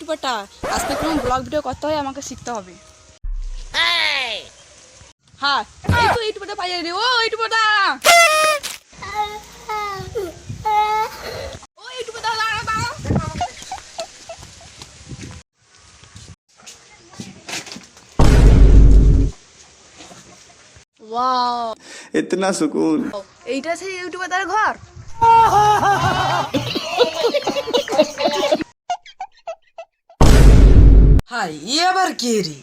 ইউটিউবারটা, আজকে কোনো blog video করতে হয়, আমাকে শিখতে হবে। হ্যাঁ, এই তো ইউটিউবারটা পাইয়ে রে। ও ইউটিউবারটা, ও ইউটিউবারটা দাঁড়া। ওয়াও, इतना सुकून। এইটা সেই ইউটিউবারটার ঘর। হাই ই আবার কে রে?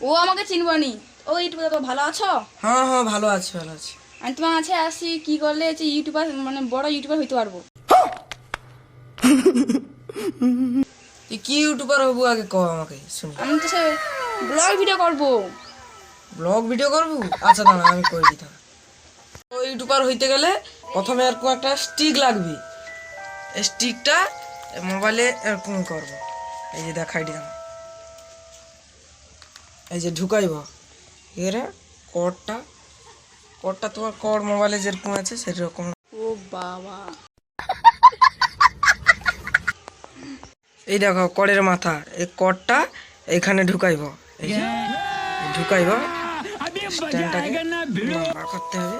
ও আমাকে চিনবনি। ও ইউটিউবার, ভালো আছো? হ্যাঁ হ্যাঁ ভালো আছি ভালো আছি। আমি তোমার কাছে আসি কি করলে যে ইউটিউবার মানে বড় ইউটিউবার হইতে পারবো। তুই কি ইউটিউবার হবু আগে ক আমাকে শুনি। আমি তো সে ব্লগ ভিডিও করবো। ব্লগ ভিডিও করবু? আচ্ছা দাঁড়া আমি করে দিতাম। তো ইউটিউবার হইতে গেলে প্রথমে এরকম একটা স্টিক লাগবে। এই স্টিকটা মোবাইলে এরকম করবো। এই যে দেখাই দিলাম, এই যে ঢুকাইব এর কর্ডটা। কর্ডটা তোমার কর্ড মোবাইলে যেরকম আছে সেরকম। ও বাবা, এই দেখো কর্ডের মাথা, এই কর্ডটা এখানে ঢুকাইব। এই যে ঢুকাইব, স্ট্যান্ডটাকে লম্বা করতে হবে।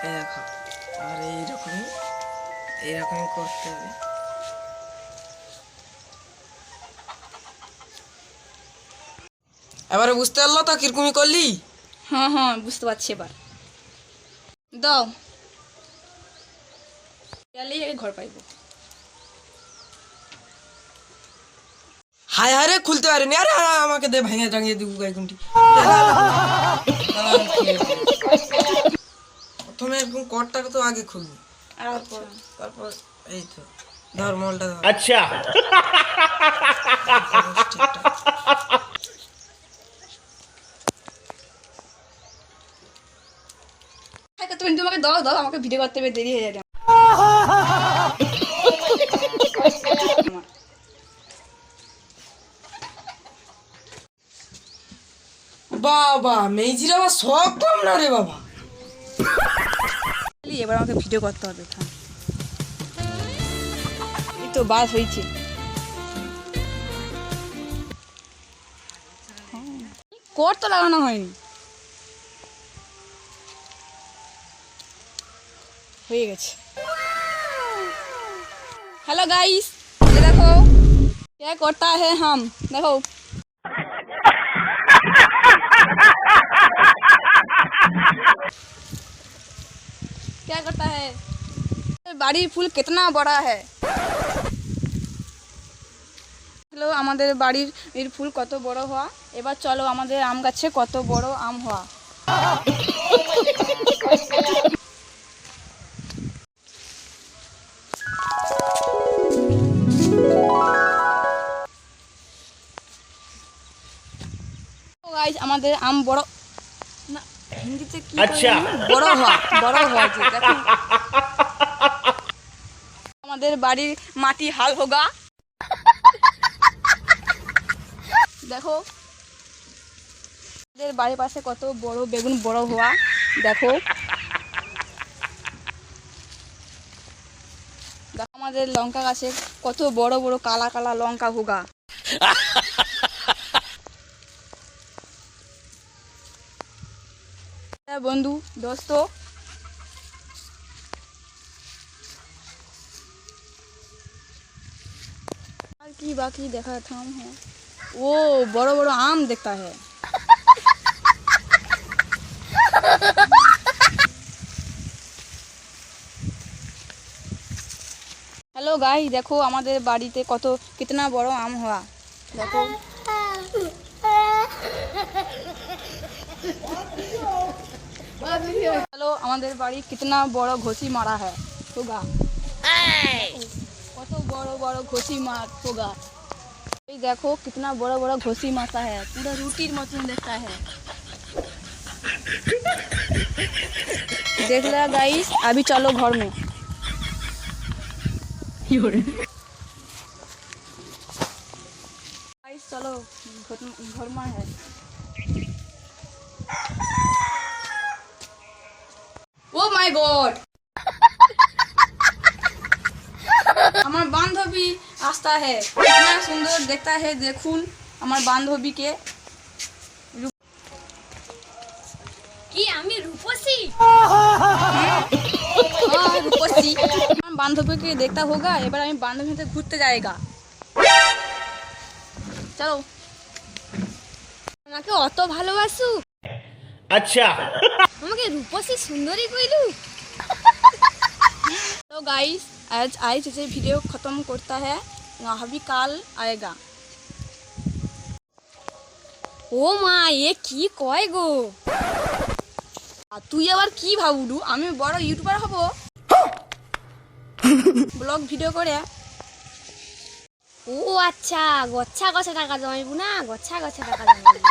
এই দেখো, আর এইরকমই করতে হবে। এবারে বুঝতে পারলো তো কিরকমই করলি? হ্যাঁ হ্যাঁ বুঝতে পারছি এবার। দাও, গেলেই আগে ঘর পাইবো। হায় হায় রে, খুলতে পারিনি। আরে আরে, আমাকে দে, ভেঙে টাঙিয়ে দিব গাইকুন্টি। প্রথমে এরকম কর্ডটাকে তো আগে খুলবি, তারপর এই তো ধর মলটা ধর। अच्छा তুমি তোমাকে দাও দাও, আমাকে ভিডিও করতে হবে, দেরি হয়ে যাবে। বাবা মেজির আবার শখ কম না রে বাবা। এবার আমাকে ভিডিও করতে হবে। এই তো বাস হয়েছে। কর তো লাগানো হয়নি, হয়ে গেছে। हेलो गाइस, ये देखो क्या करता है हम, देखो क्या करता है। বাড়ির ফুল कितना बड़ा है। হ্যালো, আমাদের বাড়ির ফুল কত বড় হওয়া। এবার চলো আমাদের আম গাছে কত বড় আম হওয়া। গাইস, আমাদের আম বড় না, হিন্দিতে কি আচ্ছা। বড় হওয়া যে দেখো। আমাদের বাড়ির মাটি হাল হোগা। দেখো আমাদের বাড়ির পাশে কত বড় বেগুন বড় হওয়া। দেখো দেখো আমাদের লঙ্কা গাছে কত বড় বড় কালা কালা লঙ্কা হোগা। বন্ধু দোস্ত, और की बाकी देखा था हम है वो बड़ो बड़ो आम देखता है। हेलो गाइस, देखो हमारे बाड़ीते कत कितना बड़ो आम हुआ। देखो हेलो, हमारे बाड़ी कितना बड़ो घोसी मारा है होगा। কত বড় বড় ঘষি মাছ होगा। এই দেখো कितना बड़ा बड़ा घोसी मारता है, पूरा रूटीर मतन देखता है। देख लिया गाइस, अभी चलो घर में। गाइस चलो घर में है। ओ माय गॉड, আমার বান্ধবী आता है, कितना सुंदर देखता है। देखुन আমার বান্ধবীকে। কি আমি রূপসী? हाँ, रूपसी। আমার বান্ধবীকে देखता होगा। এবার আমি বান্ধবীর সাথে ঘুরতে যাएगा। চলো। আমাকে অত ভালোবাসু? अच्छा আমাকে রূপসী সুন্দরী কইলু? तो गाइस आज ये वीडियो ख़त्म करता है। अभी कल आएगा। ও মা, এ কি কয় গো? আর তুই আবার কি ভাবুলু আমি বড় ইউটিউবার হব? ব্লগ ভিডিও করে। ও আচ্ছা, গচ্ছা গচ্ছা টাকা জমাইবু না? গচ্ছা গচ্ছা টাকা জমাইবু।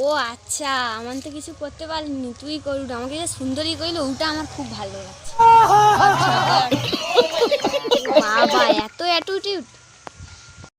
ও আচ্ছা, আমার তো কিছু করতে পারিনি, তুই করু। আমাকে যে সুন্দরী কইলো ওটা আমার খুব ভালো লাগছে। বাবা, এত অ্যাটিটিউড!